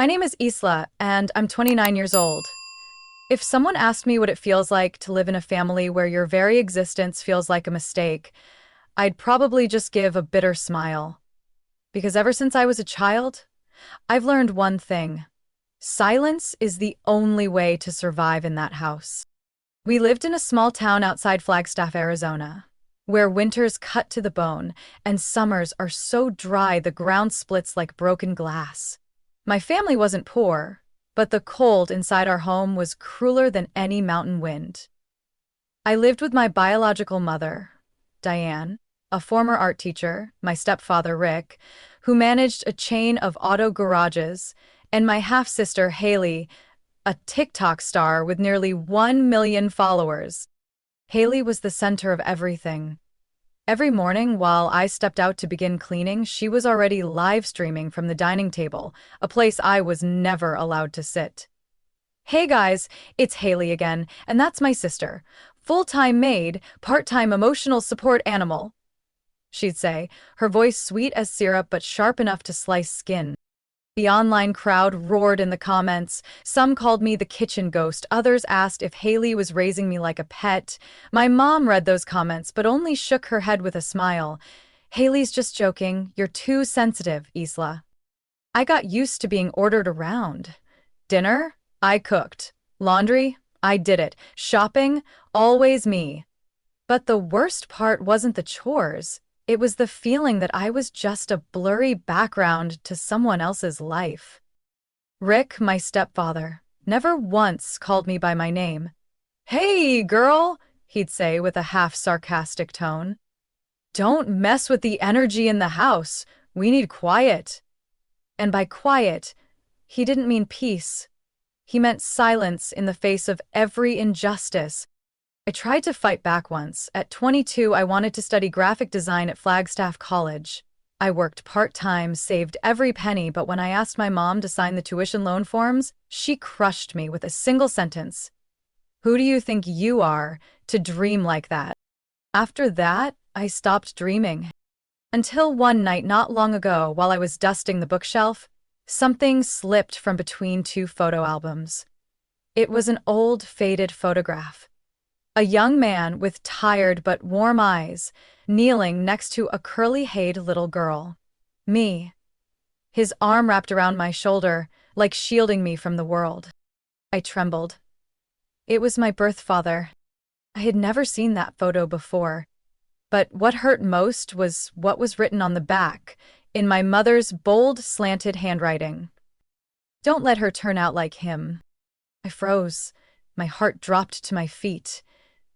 My name is Isla, and I'm 29 years old. If someone asked me what it feels like to live in a family where your very existence feels like a mistake, I'd probably just give a bitter smile. Because ever since I was a child, I've learned one thing. Silence is the only way to survive in that house. We lived in a small town outside Flagstaff, Arizona, where winters cut to the bone and summers are so dry the ground splits like broken glass. My family wasn't poor, but the cold inside our home was crueler than any mountain wind. I lived with my biological mother, Diane, a former art teacher, my stepfather, Rick, who managed a chain of auto garages, and my half-sister, Haley, a TikTok star with nearly 1 million followers. Haley was the center of everything. Every morning, while I stepped out to begin cleaning, she was already live streaming from the dining table, a place I was never allowed to sit. "Hey guys, it's Haley again, and that's my sister. Full-time maid, part-time emotional support animal," she'd say, her voice sweet as syrup but sharp enough to slice skin. The online crowd roared in the comments. Some called me the kitchen ghost. Others asked if Haley was raising me like a pet. My mom read those comments but only shook her head with a smile. "Haley's just joking. You're too sensitive, Isla." I got used to being ordered around. Dinner? I cooked. Laundry? I did it. Shopping? Always me. But the worst part wasn't the chores. It was the feeling that I was just a blurry background to someone else's life. Rick, my stepfather, never once called me by my name. "Hey, girl," he'd say with a half-sarcastic tone. "Don't mess with the energy in the house. We need quiet." And by quiet, he didn't mean peace. He meant silence in the face of every injustice. I tried to fight back once. At 22, I wanted to study graphic design at Flagstaff College. I worked part-time, saved every penny, but when I asked my mom to sign the tuition loan forms, she crushed me with a single sentence. "Who do you think you are to dream like that?" After that, I stopped dreaming. Until one night not long ago, while I was dusting the bookshelf, something slipped from between two photo albums. It was an old, faded photograph. A young man with tired but warm eyes, kneeling next to a curly-haired little girl. Me. His arm wrapped around my shoulder, like shielding me from the world. I trembled. It was my birth father. I had never seen that photo before. But what hurt most was what was written on the back, in my mother's bold, slanted handwriting. "Don't let her turn out like him." I froze. My heart dropped to my feet.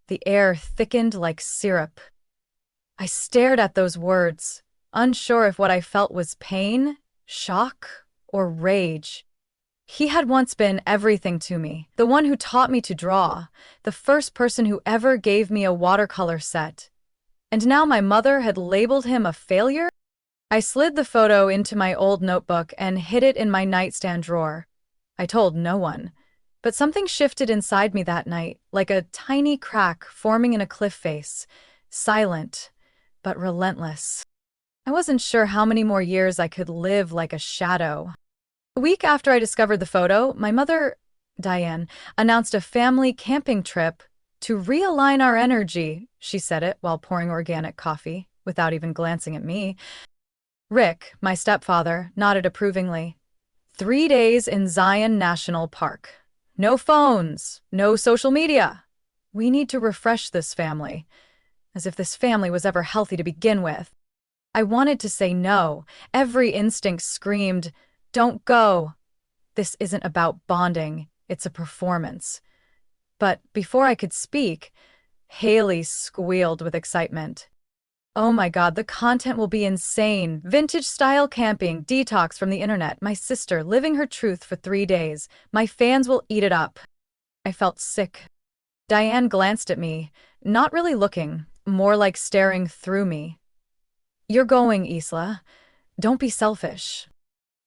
The air thickened like syrup. I stared at those words, unsure if what I felt was pain, shock, or rage. He had once been everything to me, the one who taught me to draw, the first person who ever gave me a watercolor set. And now my mother had labeled him a failure? I slid the photo into my old notebook and hid it in my nightstand drawer. I told no one. But something shifted inside me that night, like a tiny crack forming in a cliff face, silent, but relentless. I wasn't sure how many more years I could live like a shadow. A week after I discovered the photo, my mother, Diane, announced a family camping trip to realign our energy. She said it while pouring organic coffee, without even glancing at me. Rick, my stepfather, nodded approvingly. 3 days in Zion National Park. No phones, no social media. We need to refresh this family. As if this family was ever healthy to begin with. I wanted to say no. Every instinct screamed, "Don't go. This isn't about bonding. It's a performance." But before I could speak, Haley squealed with excitement. "Oh my God, the content will be insane. Vintage-style camping, detox from the internet, my sister living her truth for 3 days. My fans will eat it up." I felt sick. Diane glanced at me, not really looking, more like staring through me. "You're going, Isla. Don't be selfish."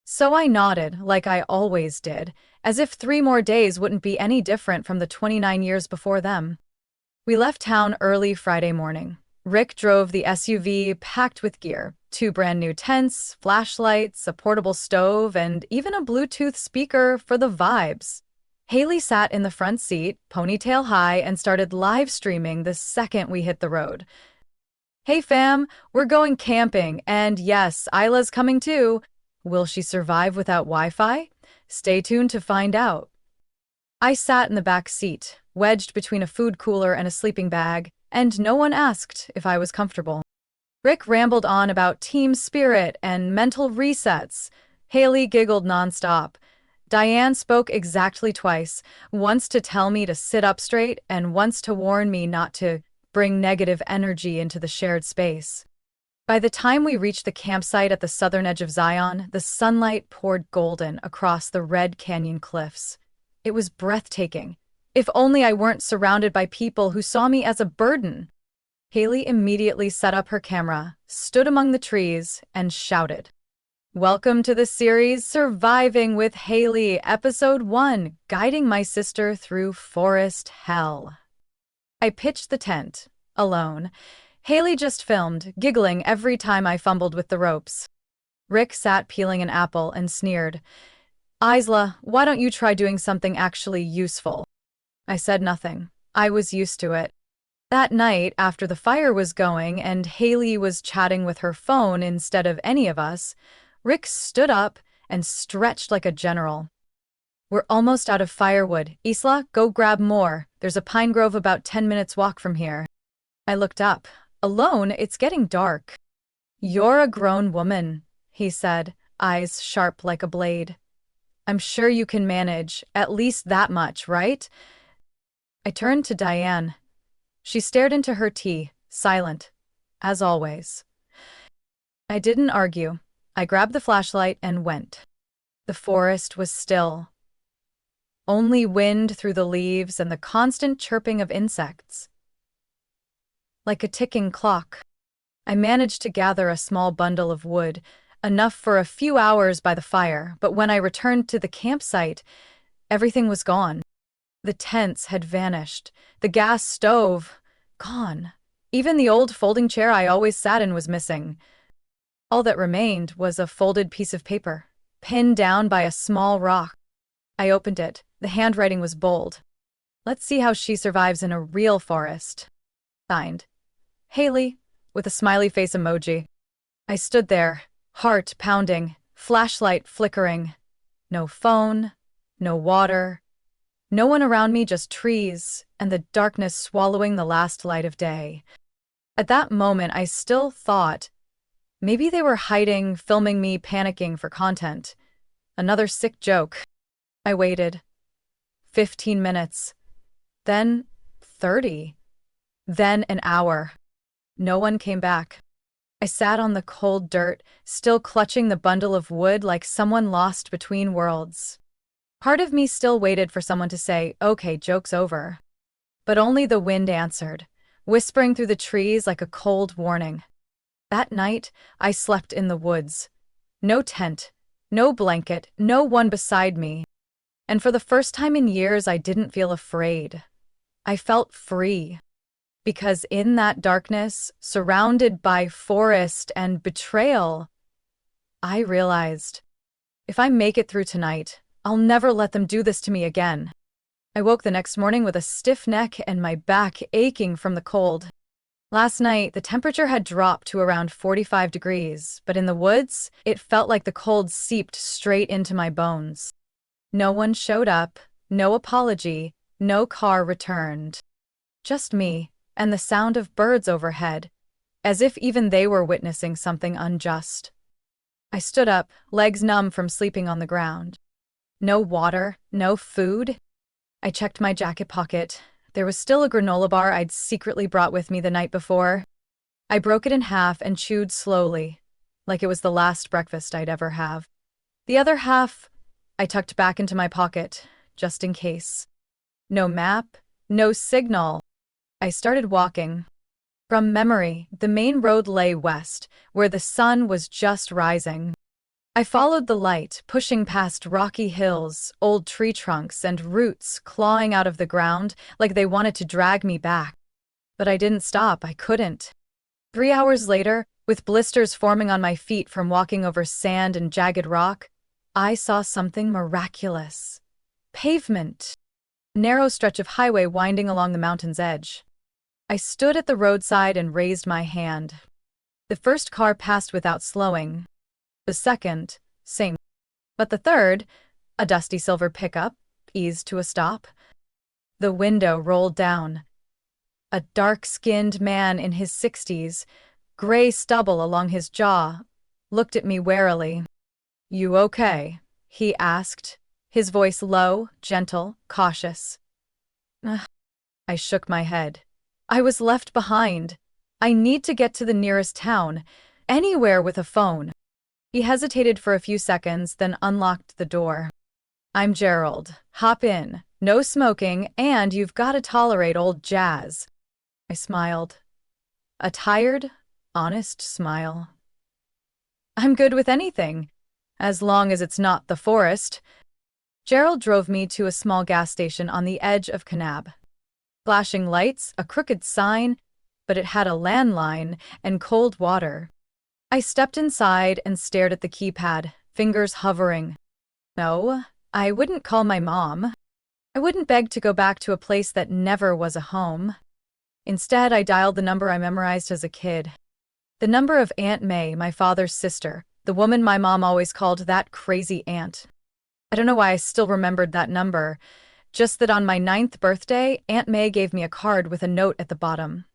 So I nodded, like I always did, as if 3 more days wouldn't be any different from the 29 years before them. We left town early Friday morning. Rick drove the SUV packed with gear, 2 brand new tents, flashlights, a portable stove, and even a Bluetooth speaker for the vibes. Haley sat in the front seat, ponytail high, and started live streaming the second we hit the road. "Hey fam, we're going camping, and yes, Isla's coming too. Will she survive without Wi-Fi? Stay tuned to find out." I sat in the back seat, wedged between a food cooler and a sleeping bag, and no one asked if I was comfortable. Rick rambled on about team spirit and mental resets. Haley giggled nonstop. Diane spoke exactly twice, once to tell me to sit up straight and once to warn me not to bring negative energy into the shared space. By the time we reached the campsite at the southern edge of Zion, the sunlight poured golden across the Red Canyon cliffs. It was breathtaking. If only I weren't surrounded by people who saw me as a burden. Haley immediately set up her camera, stood among the trees, and shouted, "Welcome to the series Surviving with Haley, Episode 1, Guiding My Sister Through Forest Hell." I pitched the tent, alone. Haley just filmed, giggling every time I fumbled with the ropes. Rick sat peeling an apple and sneered, "Isla, why don't you try doing something actually useful?" I said nothing. I was used to it. That night, after the fire was going and Haley was chatting with her phone instead of any of us, Rick stood up and stretched like a general. "We're almost out of firewood. Isla, go grab more. There's a pine grove about 10 minutes walk from here." I looked up. "Alone, it's getting dark." "You're a grown woman," he said, eyes sharp like a blade. "I'm sure you can manage, at least that much, right?" I turned to Diane. She stared into her tea, silent, as always. I didn't argue. I grabbed the flashlight and went. The forest was still. Only wind through the leaves and the constant chirping of insects. Like a ticking clock. I managed to gather a small bundle of wood, enough for a few hours by the fire, but when I returned to the campsite, everything was gone. The tents had vanished. The gas stove, gone. Even the old folding chair I always sat in was missing. All that remained was a folded piece of paper, pinned down by a small rock. I opened it. The handwriting was bold. "Let's see how she survives in a real forest." Signed, Haley, with a smiley face emoji. I stood there, heart pounding, flashlight flickering. No phone, no water. No one around me, just trees, and the darkness swallowing the last light of day. At that moment, I still thought, maybe they were hiding, filming me panicking for content. Another sick joke. I waited. 15 minutes. Then 30. Then an hour. No one came back. I sat on the cold dirt, still clutching the bundle of wood like someone lost between worlds. Part of me still waited for someone to say, "Okay, joke's over." But only the wind answered, whispering through the trees like a cold warning. That night, I slept in the woods. No tent, no blanket, no one beside me. And for the first time in years, I didn't feel afraid. I felt free. Because in that darkness, surrounded by forest and betrayal, I realized, if I make it through tonight, I'll never let them do this to me again. I woke the next morning with a stiff neck and my back aching from the cold. Last night, the temperature had dropped to around 45 degrees, but in the woods, it felt like the cold seeped straight into my bones. No one showed up, no apology, no car returned. Just me, and the sound of birds overhead, as if even they were witnessing something unjust. I stood up, legs numb from sleeping on the ground. No water, no food. I checked my jacket pocket. There was still a granola bar I'd secretly brought with me the night before. I broke it in half and chewed slowly, like it was the last breakfast I'd ever have. The other half, I tucked back into my pocket, just in case. No map, no signal. I started walking. From memory, the main road lay west, where the sun was just rising. I followed the light, pushing past rocky hills, old tree trunks, and roots clawing out of the ground like they wanted to drag me back. But I didn't stop, I couldn't. 3 hours later, With blisters forming on my feet from walking over sand and jagged rock, I saw something miraculous. Pavement. Narrow stretch of highway winding along the mountain's edge. I stood at the roadside and raised my hand. The first car passed without slowing. The second, same. But the third, a dusty silver pickup, eased to a stop. The window rolled down. A dark-skinned man in his 60s, gray stubble along his jaw, looked at me warily. "You okay?" he asked, his voice low, gentle, cautious. I shook my head. I was left behind. I need to get to the nearest town, anywhere with a phone. He hesitated for a few seconds, then unlocked the door. "I'm Gerald. Hop in. No smoking, and you've got to tolerate old jazz." I smiled. A tired, honest smile. "I'm good with anything, as long as it's not the forest." Gerald drove me to a small gas station on the edge of Kanab. Flashing lights, a crooked sign, but it had a landline and cold water. I stepped inside and stared at the keypad, fingers hovering. No, I wouldn't call my mom. I wouldn't beg to go back to a place that never was a home. Instead, I dialed the number I memorized as a kid. The number of Aunt May, my father's sister, the woman my mom always called that crazy aunt. I don't know why I still remembered that number, just that on my 9th birthday, Aunt May gave me a card with a note at the bottom.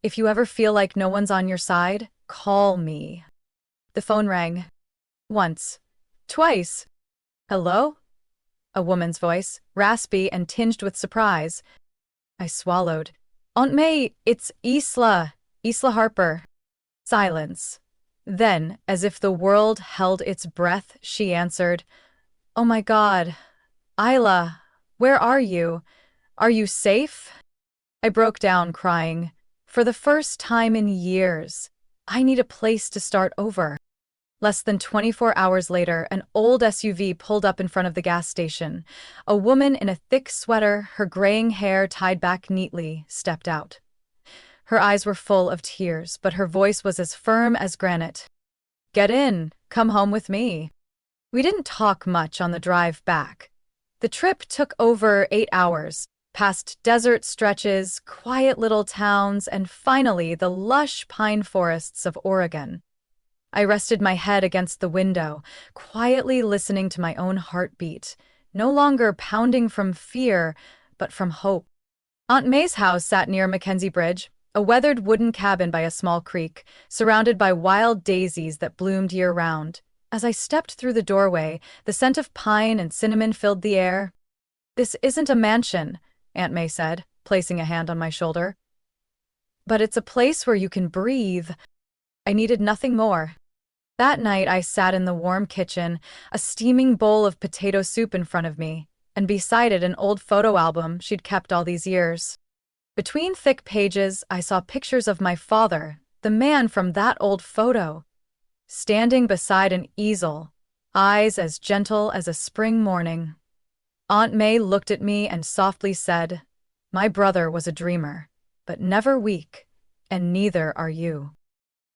"If you ever feel like no one's on your side, call me." The phone rang. Once. Twice. "Hello?" A woman's voice, raspy and tinged with surprise. I swallowed. "Aunt May, it's Isla Harper." Silence. Then, as if the world held its breath, she answered, "Oh my God. Isla, where are you? Are you safe?" I broke down crying. For the first time in years, I need a place to start over. Less than 24 hours later, an old SUV pulled up in front of the gas station. A woman in a thick sweater, her graying hair tied back neatly, stepped out. Her eyes were full of tears, but her voice was as firm as granite. "Get in, come home with me." We didn't talk much on the drive back. The trip took over 8 hours, past desert stretches, quiet little towns, and finally the lush pine forests of Oregon. I rested my head against the window, quietly listening to my own heartbeat, no longer pounding from fear, but from hope. Aunt May's house sat near Mackenzie Bridge, a weathered wooden cabin by a small creek, surrounded by wild daisies that bloomed year-round. As I stepped through the doorway, the scent of pine and cinnamon filled the air. "This isn't a mansion," Aunt May said, placing a hand on my shoulder. "But it's a place where you can breathe." I needed nothing more. That night I sat in the warm kitchen, a steaming bowl of potato soup in front of me, and beside it an old photo album she'd kept all these years. Between thick pages, I saw pictures of my father, the man from that old photo, standing beside an easel, eyes as gentle as a spring morning. Aunt May looked at me and softly said, "My brother was a dreamer, but never weak, and neither are you."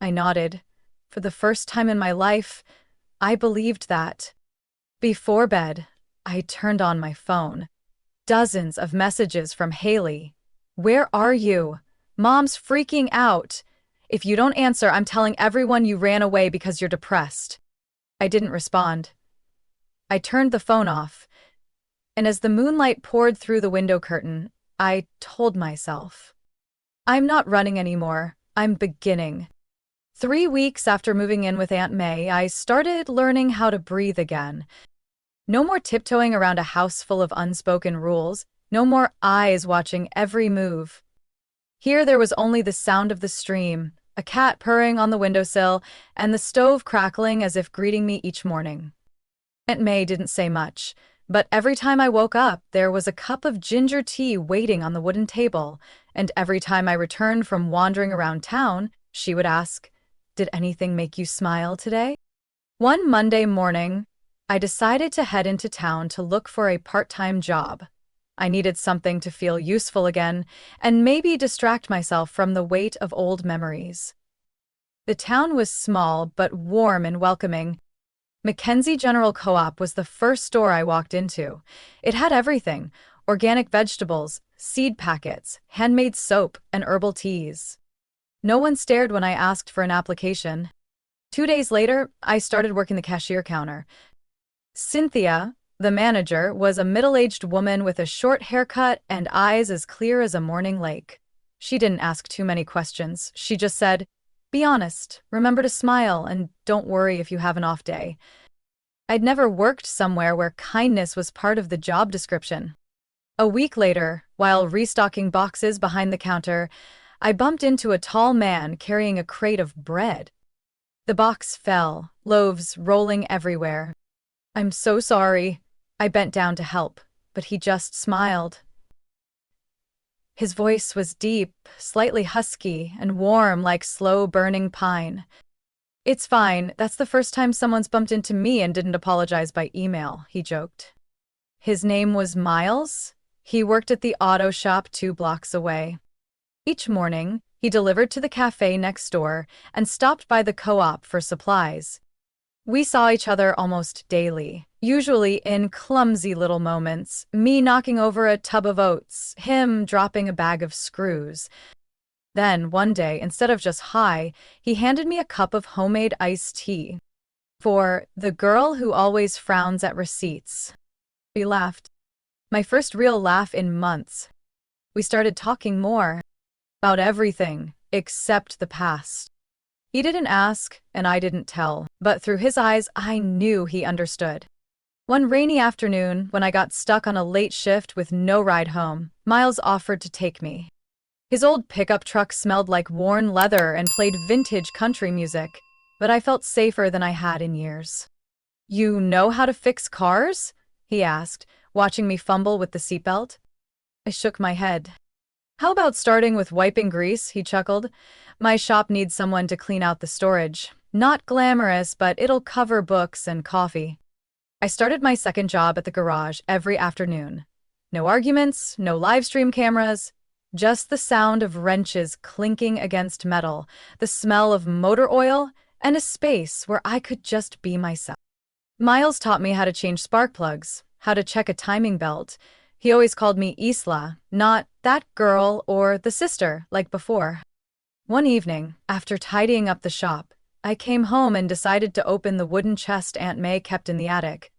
I nodded. For the first time in my life, I believed that. Before bed, I turned on my phone. Dozens of messages from Haley. "Where are you? Mom's freaking out. If you don't answer, I'm telling everyone you ran away because you're depressed." I didn't respond. I turned the phone off, and as the moonlight poured through the window curtain, I told myself, "I'm not running anymore, I'm beginning." 3 weeks after moving in with Aunt May, I started learning how to breathe again. No more tiptoeing around a house full of unspoken rules, no more eyes watching every move. Here there was only the sound of the stream, a cat purring on the windowsill, and the stove crackling as if greeting me each morning. Aunt May didn't say much, but every time I woke up, there was a cup of ginger tea waiting on the wooden table, and every time I returned from wandering around town, she would ask, "Did anything make you smile today?" One Monday morning, I decided to head into town to look for a part-time job. I needed something to feel useful again, and maybe distract myself from the weight of old memories. The town was small but warm and welcoming. Mackenzie General Co-op was the first store I walked into. It had everything: organic vegetables, seed packets, handmade soap, and herbal teas. No one stared when I asked for an application. 2 days later, I started working the cashier counter. Cynthia, the manager, was a middle-aged woman with a short haircut and eyes as clear as a morning lake. She didn't ask too many questions. She just said, "Be honest, remember to smile, and don't worry if you have an off day." I'd never worked somewhere where kindness was part of the job description. A week later, while restocking boxes behind the counter, I bumped into a tall man carrying a crate of bread. The box fell, loaves rolling everywhere. "I'm so sorry." I bent down to help, but he just smiled. His voice was deep, slightly husky, and warm like slow-burning pine. "It's fine, that's the first time someone's bumped into me and didn't apologize by email," he joked. His name was Miles. He worked at the auto shop 2 blocks away. Each morning, he delivered to the cafe next door and stopped by the co-op for supplies. We saw each other almost daily, usually in clumsy little moments, me knocking over a tub of oats, him dropping a bag of screws. Then, one day, instead of just hi, he handed me a cup of homemade iced tea. "For the girl who always frowns at receipts." We laughed. My first real laugh in months. We started talking more about everything except the past. He didn't ask, and I didn't tell, but through his eyes, I knew he understood. One rainy afternoon, when I got stuck on a late shift with no ride home, Miles offered to take me. His old pickup truck smelled like worn leather and played vintage country music, but I felt safer than I had in years. "You know how to fix cars?" he asked, watching me fumble with the seatbelt. I shook my head. "How about starting with wiping grease?" he chuckled. "My shop needs someone to clean out the storage. Not glamorous, but it'll cover books and coffee." I started my second job at the garage every afternoon. No arguments, no live stream cameras, just the sound of wrenches clinking against metal, the smell of motor oil, and a space where I could just be myself. Miles taught me how to change spark plugs, how to check a timing belt. He always called me Isla, not that girl or the sister like before. One evening, after tidying up the shop, I came home and decided to open the wooden chest Aunt May kept in the attic.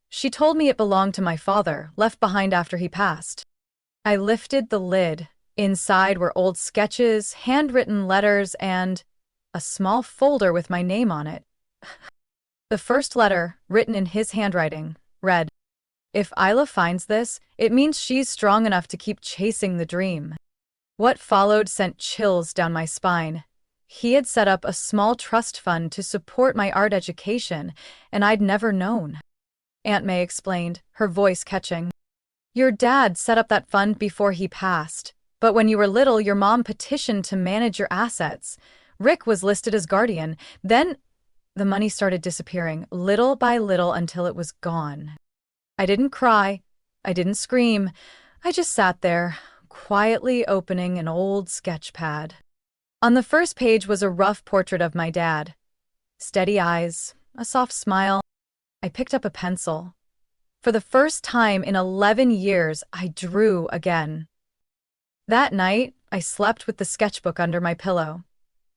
She told me it belonged to my father, left behind after he passed. I lifted the lid. Inside were old sketches, handwritten letters, and a small folder with my name on it. The first letter, written in his handwriting, read, "If Isla finds this, it means she's strong enough to keep chasing the dream." What followed sent chills down my spine. He had set up a small trust fund to support my art education, and I'd never known. Aunt May explained, her voice catching. "Your dad set up that fund before he passed, but when you were little, your mom petitioned to manage your assets. Rick was listed as guardian. Then the money started disappearing, little by little, until it was gone." I didn't cry. I didn't scream. I just sat there, quietly opening an old sketch pad. On the first page was a rough portrait of my dad. Steady eyes, a soft smile. I picked up a pencil. For the first time in 11 years, I drew again. That night, I slept with the sketchbook under my pillow.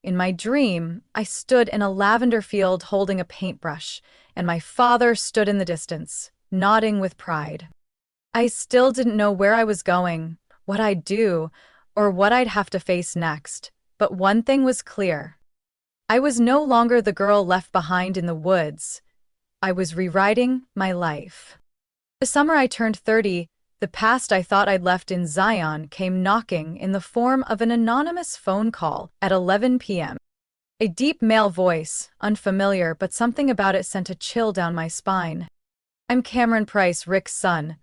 In my dream, I stood in a lavender field holding a paintbrush, and my father stood in the distance, nodding with pride. I still didn't know where I was going, what I'd do, or what I'd have to face next, but one thing was clear. I was no longer the girl left behind in the woods. I was rewriting my life. The summer I turned 30, the past I thought I'd left in Zion came knocking in the form of an anonymous phone call at 11 p.m. A deep male voice, unfamiliar, but something about it sent a chill down my spine. "I'm Cameron Price, Rick's son.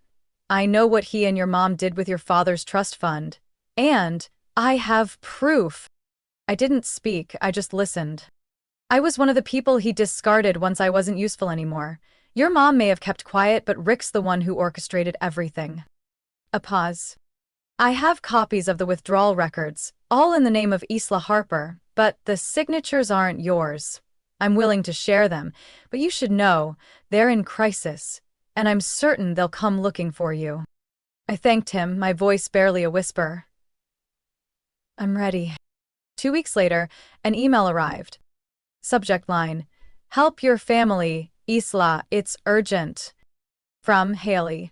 I know what he and your mom did with your father's trust fund. And I have proof." I didn't speak, I just listened. "I was one of the people he discarded once I wasn't useful anymore. Your mom may have kept quiet, but Rick's the one who orchestrated everything." A pause. I have copies of the withdrawal records, all in the name of Isla Harper, but the signatures aren't yours. I'm willing to share them, but you should know, they're in crisis, and I'm certain they'll come looking for you. I thanked him, my voice barely a whisper. I'm ready. 2 weeks later, an email arrived. Subject line: Help your family, Isla, it's urgent. From Haley.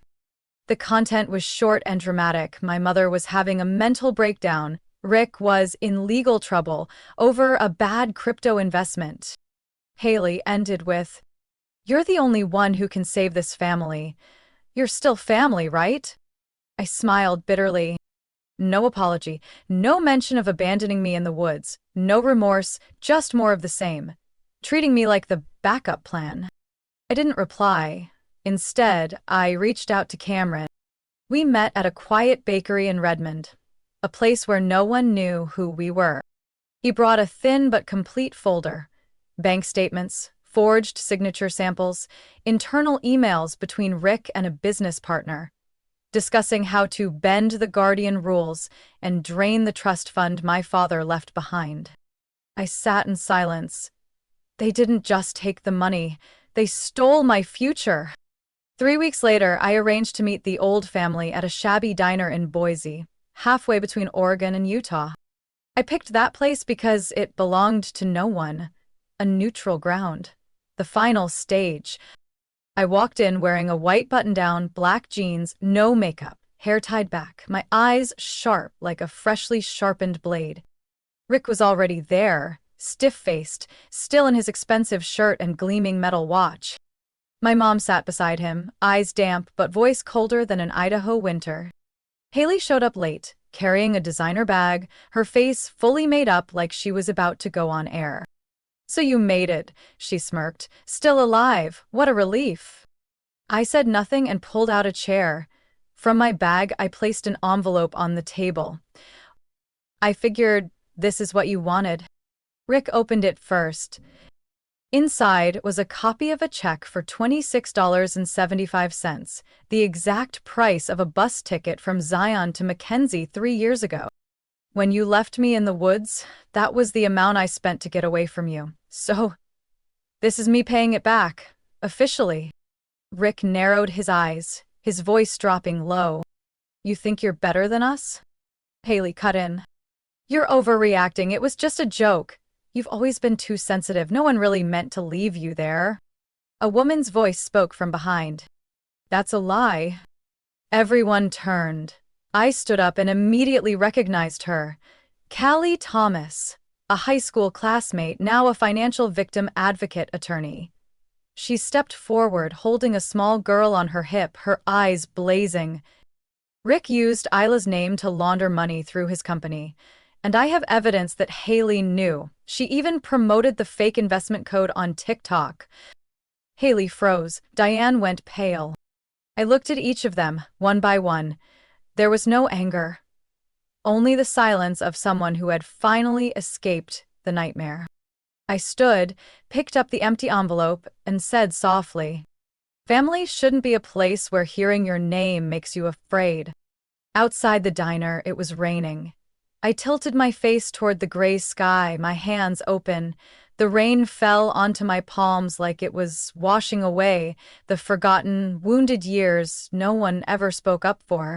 The content was short and dramatic. My mother was having a mental breakdown. Rick was in legal trouble over a bad crypto investment. Haley ended with, You're the only one who can save this family. You're still family, right? I smiled bitterly. No apology, no mention of abandoning me in the woods, no remorse, just more of the same. Treating me like the backup plan. I didn't reply. Instead, I reached out to Cameron. We met at a quiet bakery in Redmond, a place where no one knew who we were. He brought a thin but complete folder: bank statements, forged signature samples, internal emails between Rick and a business partner, discussing how to bend the Guardian rules and drain the trust fund my father left behind. I sat in silence. They didn't just take the money, they stole my future. 3 weeks later, I arranged to meet the old family at a shabby diner in Boise, halfway between Oregon and Utah. I picked that place because it belonged to no one, a neutral ground, the final stage. I walked in wearing a white button-down, black jeans, no makeup, hair tied back, my eyes sharp like a freshly sharpened blade. Rick was already there, stiff-faced, still in his expensive shirt and gleaming metal watch. My mom sat beside him, eyes damp but voice colder than an Idaho winter. Haley showed up late, carrying a designer bag, her face fully made up like she was about to go on air. So you made it, she smirked. Still alive, what a relief. I said nothing and pulled out a chair. From my bag, I placed an envelope on the table. I figured, this is what you wanted. Rick opened it first. Inside was a copy of a check for $26.75, the exact price of a bus ticket from Zion to Mackenzie 3 years ago. When you left me in the woods, that was the amount I spent to get away from you. So, this is me paying it back, officially. Rick narrowed his eyes, his voice dropping low. You think you're better than us? Haley cut in. You're overreacting, it was just a joke. You've always been too sensitive, no one really meant to leave you there. A woman's voice spoke from behind. That's a lie. Everyone turned. I stood up and immediately recognized her. Callie Thomas, a high school classmate, now a financial victim advocate attorney. She stepped forward, holding a small girl on her hip, her eyes blazing. Rick used Isla's name to launder money through his company, and I have evidence that Haley knew. She even promoted the fake investment code on TikTok. Haley froze. Diane went pale. I looked at each of them, one by one. There was no anger, only the silence of someone who had finally escaped the nightmare. I stood, picked up the empty envelope, and said softly, Family shouldn't be a place where hearing your name makes you afraid. Outside the diner, it was raining. I tilted my face toward the gray sky, my hands open. The rain fell onto my palms like it was washing away the forgotten, wounded years no one ever spoke up for.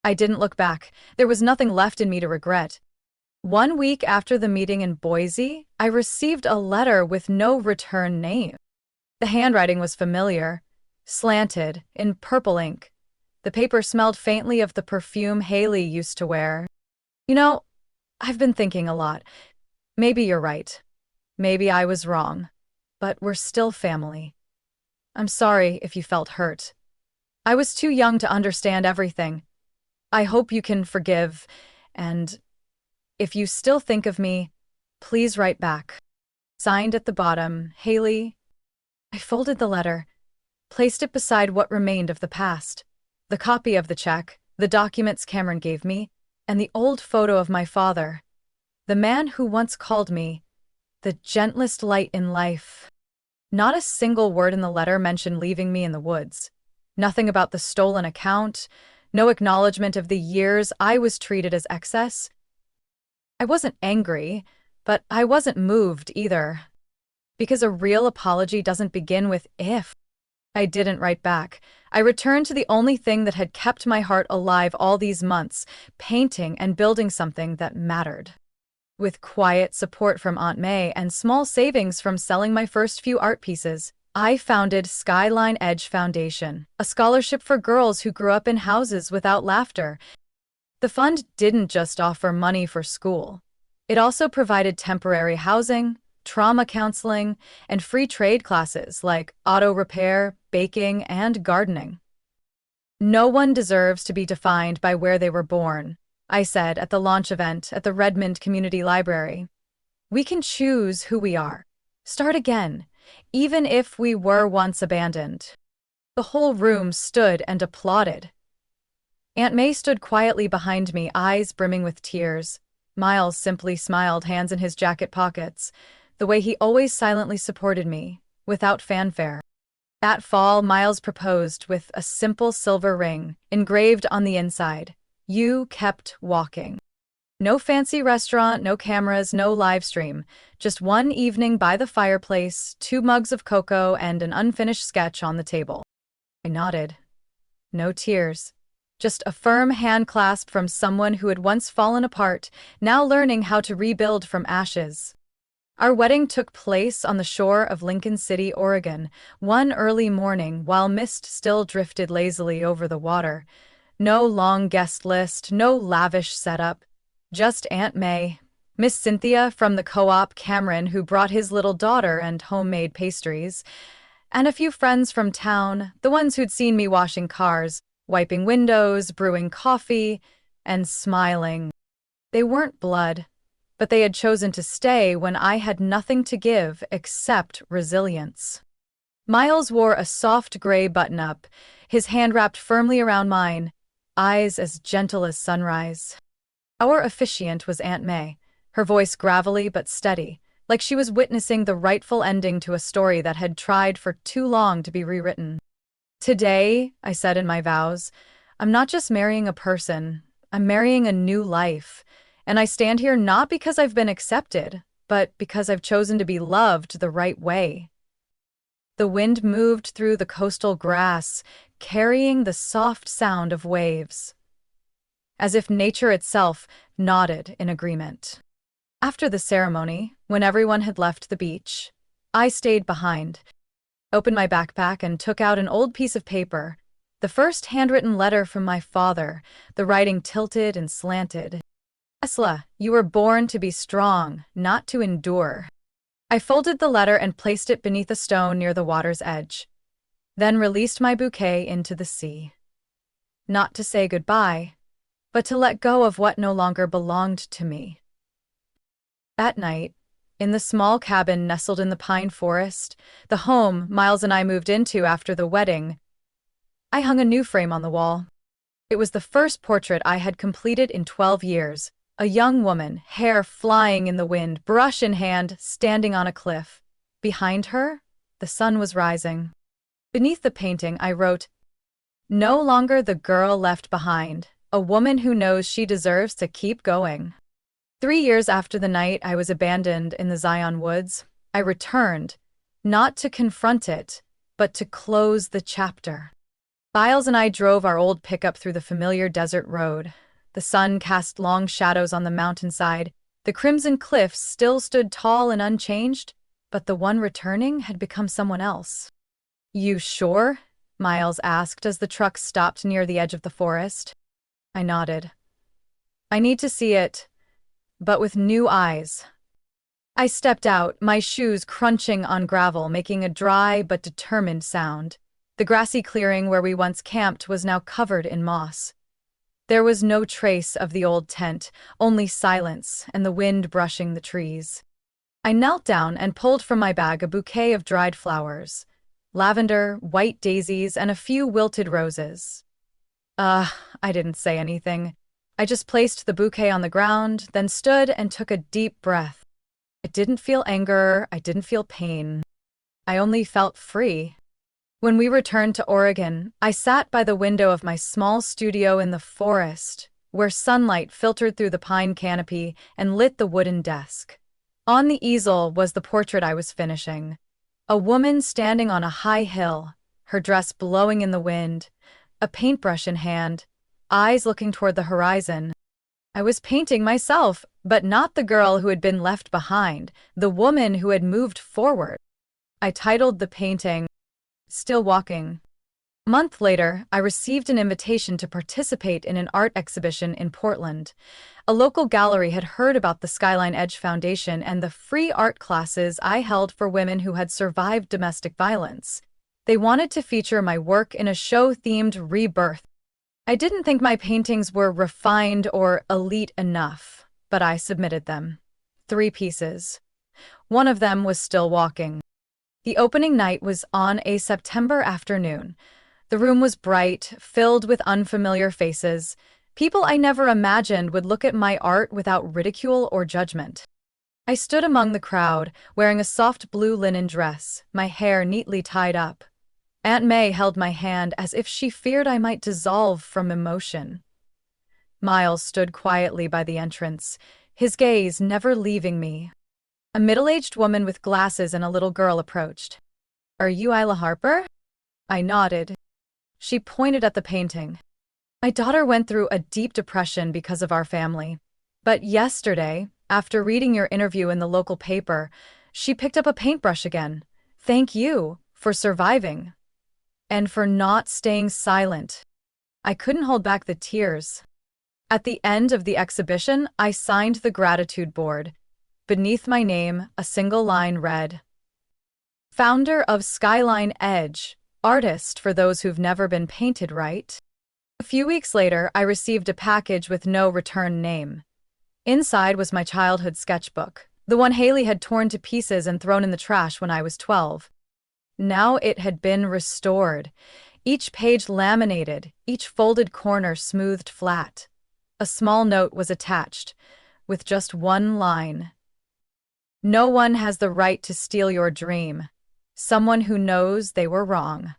I didn't look back. There was nothing left in me to regret. 1 week after the meeting in Boise, I received a letter with no return name. The handwriting was familiar, slanted, in purple ink. The paper smelled faintly of the perfume Haley used to wear. You know, I've been thinking a lot. Maybe you're right. Maybe I was wrong. But we're still family. I'm sorry if you felt hurt. I was too young to understand everything. I hope you can forgive, and if you still think of me, please write back. Signed at the bottom, Haley. I folded the letter, placed it beside what remained of the past. The copy of the check, the documents Cameron gave me, and the old photo of my father, the man who once called me the gentlest light in life. Not a single word in the letter mentioned leaving me in the woods. Nothing about the stolen account, No acknowledgement of the years I was treated as excess. I wasn't angry, but I wasn't moved either. Because a real apology doesn't begin with if. I didn't write back. I returned to the only thing that had kept my heart alive all these months, painting and building something that mattered. With quiet support from Aunt May and small savings from selling my first few art pieces, I founded Skyline Edge Foundation, a scholarship for girls who grew up in houses without laughter. The fund didn't just offer money for school. It also provided temporary housing, trauma counseling, and free trade classes like auto repair, baking, and gardening. No one deserves to be defined by where they were born, I said at the launch event at the Redmond Community Library. We can choose who we are. Start again, even if we were once abandoned. The whole room stood and applauded. Aunt May stood quietly behind me, eyes brimming with tears. Miles simply smiled, hands in his jacket pockets, the way he always silently supported me, without fanfare. That fall, Miles proposed with a simple silver ring, engraved on the inside. You kept walking. No fancy restaurant, no cameras, no live stream. Just one evening by the fireplace, 2 mugs of cocoa, and an unfinished sketch on the table. I nodded. No tears. Just a firm hand clasp from someone who had once fallen apart, now learning how to rebuild from ashes. Our wedding took place on the shore of Lincoln City, Oregon, one early morning while mist still drifted lazily over the water. No long guest list, no lavish setup. Just Aunt May, Miss Cynthia from the co-op, Cameron, who brought his little daughter and homemade pastries, and a few friends from town, the ones who'd seen me washing cars, wiping windows, brewing coffee, and smiling. They weren't blood, but they had chosen to stay when I had nothing to give except resilience. Miles wore a soft gray button-up, his hand wrapped firmly around mine, eyes as gentle as sunrise. Our officiant was Aunt May, her voice gravelly but steady, like she was witnessing the rightful ending to a story that had tried for too long to be rewritten. Today, I said in my vows, I'm not just marrying a person, I'm marrying a new life. And I stand here not because I've been accepted, but because I've chosen to be loved the right way. The wind moved through the coastal grass, carrying the soft sound of waves, as if nature itself nodded in agreement. After the ceremony, when everyone had left the beach, I stayed behind, opened my backpack and took out an old piece of paper, the first handwritten letter from my father, the writing tilted and slanted. Tesla, you were born to be strong, not to endure. I folded the letter and placed it beneath a stone near the water's edge, then released my bouquet into the sea. Not to say goodbye, but to let go of what no longer belonged to me. That night, in the small cabin nestled in the pine forest, the home Miles and I moved into after the wedding, I hung a new frame on the wall. It was the first portrait I had completed in 12 years. A young woman, hair flying in the wind, brush in hand, standing on a cliff. Behind her, the sun was rising. Beneath the painting, I wrote, "No longer the girl left behind, a woman who knows she deserves to keep going." 3 years after the night I was abandoned in the Zion woods, I returned, not to confront it, but to close the chapter. Miles and I drove our old pickup through the familiar desert road. The sun cast long shadows on the mountainside. The crimson cliffs still stood tall and unchanged, but the one returning had become someone else. "You sure?" Miles asked as the truck stopped near the edge of the forest. I nodded. "I need to see it, but with new eyes." I stepped out, my shoes crunching on gravel, making a dry but determined sound. The grassy clearing where we once camped was now covered in moss. There was no trace of the old tent, only silence and the wind brushing the trees. I knelt down and pulled from my bag a bouquet of dried flowers, lavender, white daisies, and a few wilted roses. I didn't say anything. I just placed the bouquet on the ground, then stood and took a deep breath. I didn't feel anger, I didn't feel pain. I only felt free. When we returned to Oregon, I sat by the window of my small studio in the forest, where sunlight filtered through the pine canopy and lit the wooden desk. On the easel was the portrait I was finishing. A woman standing on a high hill, her dress blowing in the wind, a paintbrush in hand, eyes looking toward the horizon. I was painting myself, but not the girl who had been left behind, the woman who had moved forward. I titled the painting, Still Walking. A month later, I received an invitation to participate in an art exhibition in Portland. A local gallery had heard about the Skyline Edge Foundation and the free art classes I held for women who had survived domestic violence. They wanted to feature my work in a show themed Rebirth. I didn't think my paintings were refined or elite enough, but I submitted them. 3 pieces. One of them was Still Walking. The opening night was on a September afternoon. The room was bright, filled with unfamiliar faces, people I never imagined would look at my art without ridicule or judgment. I stood among the crowd, wearing a soft blue linen dress, my hair neatly tied up. Aunt May held my hand as if she feared I might dissolve from emotion. Miles stood quietly by the entrance, his gaze never leaving me. A middle-aged woman with glasses and a little girl approached. "Are you Isla Harper?" I nodded. She pointed at the painting. "My daughter went through a deep depression because of our family. But yesterday, after reading your interview in the local paper, she picked up a paintbrush again. Thank you for surviving. And for not staying silent." I couldn't hold back the tears. At the end of the exhibition, I signed the gratitude board. Beneath my name, a single line read, "Founder of Skyline Edge, artist for those who've never been painted right." A few weeks later, I received a package with no return name. Inside was my childhood sketchbook, the one Haley had torn to pieces and thrown in the trash when I was 12. Now it had been restored, each page laminated, each folded corner smoothed flat. A small note was attached, with just one line. "No one has the right to steal your dream. Someone who knows they were wrong."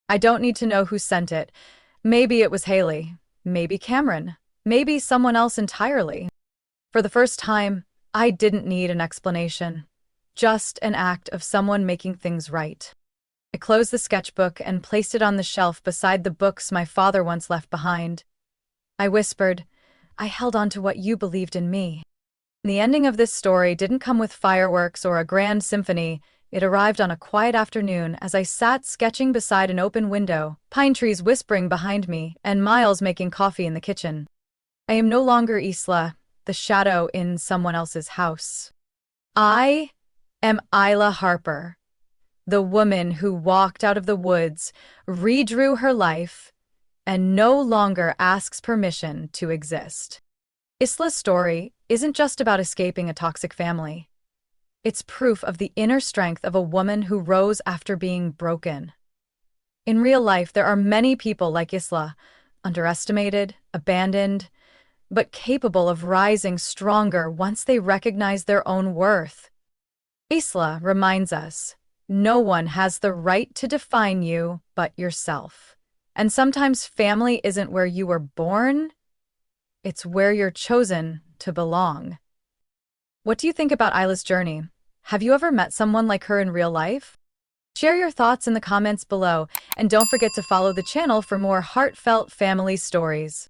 I don't need to know who sent it. Maybe it was Haley, maybe Cameron, maybe someone else entirely. For the first time, I didn't need an explanation. Just an act of someone making things right. I closed the sketchbook and placed it on the shelf beside the books my father once left behind. I whispered, "I held on to what you believed in me." The ending of this story didn't come with fireworks or a grand symphony. It arrived on a quiet afternoon as I sat sketching beside an open window, pine trees whispering behind me, and Miles making coffee in the kitchen. I am no longer Isla, the shadow in someone else's house. I am Isla Harper, the woman who walked out of the woods, redrew her life, and no longer asks permission to exist. Isla's story isn't just about escaping a toxic family. It's proof of the inner strength of a woman who rose after being broken. In real life, there are many people like Isla, underestimated, abandoned, but capable of rising stronger once they recognize their own worth. Isla reminds us, no one has the right to define you but yourself. And sometimes family isn't where you were born, it's where you're chosen to belong. What do you think about Isla's journey? Have you ever met someone like her in real life? Share your thoughts in the comments below, and don't forget to follow the channel for more heartfelt family stories.